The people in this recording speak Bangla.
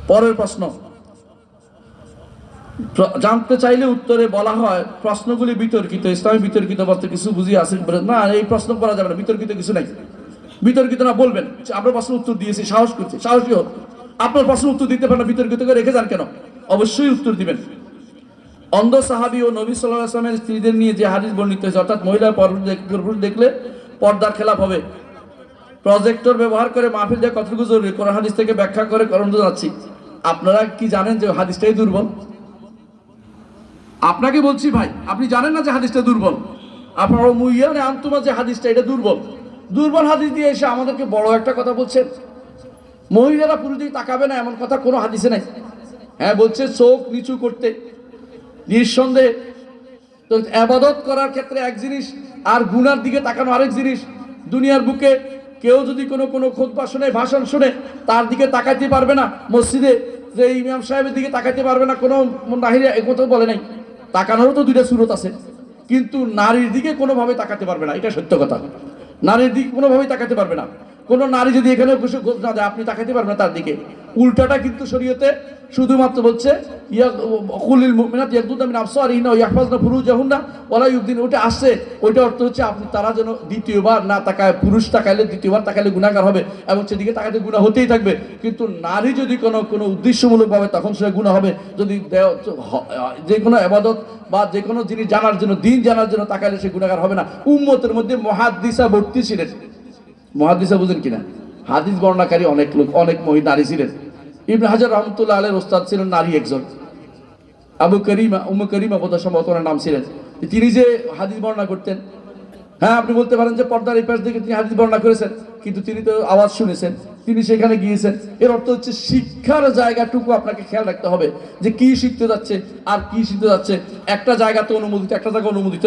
পরের প্রশ্ন জানতে চাইলে উত্তরে বলা হয় প্রশ্নগুলি বিতর্কিত, ইসলামী বিতর্কিত বলতে কিছু বুঝি আছে না, এই প্রশ্ন করা যাবে না, বিতর্কিত কিছু নাই। বিতর্কিত না বলবেন, আপনার প্রশ্ন উত্তর দিয়েছি, সাহস করছে, সাহসী হোক। আপনার প্রশ্ন উত্তর দিতে পারেন না, বিতর্কিত করে রেখে যান কেন? অবশ্যই উত্তর দিবেন। অন্ধ সাহাবী ও নবী সাল্লাল্লাহু আলাইহি ওয়াসাল্লামের স্ত্রীদের নিয়ে যে হাদিস বর্ণিত হয়েছে, অর্থাৎ মহিলা পুরুষ দেখলে পর্দার খেলাপ হবে, প্রজেক্টর ব্যবহার করে মাহফিল দেওয়া কতটুকু জরুরি, কোন হাদিস থেকে ব্যাখ্যা করে কারণ জানাচ্ছি। আপনারা কি জানেন যে হাদিসটাই দুর্বল? আপনাকে বলছি ভাই, আপনি জানেন না যে হাদিসটা দুর্বল? আপনারা মুইয়ানে আনতুমা যে হাদিসটা এটা দুর্বল, দুর্বল হাদিস দিয়ে এসে আমাদেরকে বড় একটা কথা বলছেন। মহিলারা পুরুষ দিকে তাকাবে না এমন কথা কোনো হাদিসে নাই। হ্যাঁ বলছে চোখ নিচু করতে, নিঃসন্দেহে তো ইবাদত করার ক্ষেত্রে এক জিনিস, আর গুনার দিকে তাকানো আরেক জিনিস। দুনিয়ার বুকে কেউ যদি কোনো খুতবা শুনে, ভাষণ শুনে, তার দিকে তাকাইতে পারবে না, মসজিদে যে ইমাম সাহেবের দিকে তাকাইতে পারবে না, কোনো নাহিরা এ কথা বলে নাই। তাকানোরও তো দুইটা সুরত আছে, কিন্তু নারীর দিকে কোনোভাবে তাকাতে পারবে না, এটা সত্য কথা। নারীর দিকে কোনোভাবেই তাকাতে পারবে না। কোনো নারী যদি এখানে না দেয়, আপনি তাকাতে পারবেন না তার দিকে। উল্টাটা কিন্তু শরীয়তে শুধুমাত্র বলছে কুলিল মুমিনাত ইয়াগদুদনা মিন আবসারিহিন্না ওয়া ইয়াহফাজনা ফুরুজাহুন্না ওয়া লা ইউবদিনা, ওটা আসছে, ওইটা অর্থ হচ্ছে আপনি তারা যেন দ্বিতীয়বার না তাকায়। পুরুষ তাকাইলে দ্বিতীয়বার তাকাইলে গুনাহগার হবে এবং সেদিকে তাকাতে গুনাহ হতেই থাকবে। কিন্তু নারী যদি কোনো উদ্দেশ্যমূলকভাবে, তখন সে গুনাহ হবে। যদি যে কোনো ইবাদত বা যে কোনো জিনিস জানার জন্য, দিন জানার জন্য তাকাইলে সে গুনাহগার হবে না। উম্মতের মধ্যে মুহাদ্দিসা ভর্তি ছিলেন। মুহাদ্দিসা বুঝেন কিনা? হাদিস বর্ণনাকারী অনেক লোক, অনেক নারী ছিলেন। ইবনে হাজার রহমতুল্লাহ আলাইহির ওস্তাদ ছিলেন নারী একজন, উম্মে করিমা বোধহয় সম্ভবত ওনার নাম ছিলেন। তিনি যে হাদিস বর্ণনা করতেন, হ্যাঁ আপনি বলতে পারেন যে পর্দার এই পাশ থেকে তিনি হাদিস বর্ণনা করেছেন, কিন্তু তিনি তো আওয়াজ শুনেছেন, তিনি সেখানে গিয়েছেন। এর অর্থ হচ্ছে শিক্ষার জায়গাটুকু আপনাকে খেয়াল রাখতে হবে যে কি শিখতে যাচ্ছে আর কি শিখতে যাচ্ছে। একটা জায়গা তো অনুমোদিত, একটা জায়গা অনুমোদিত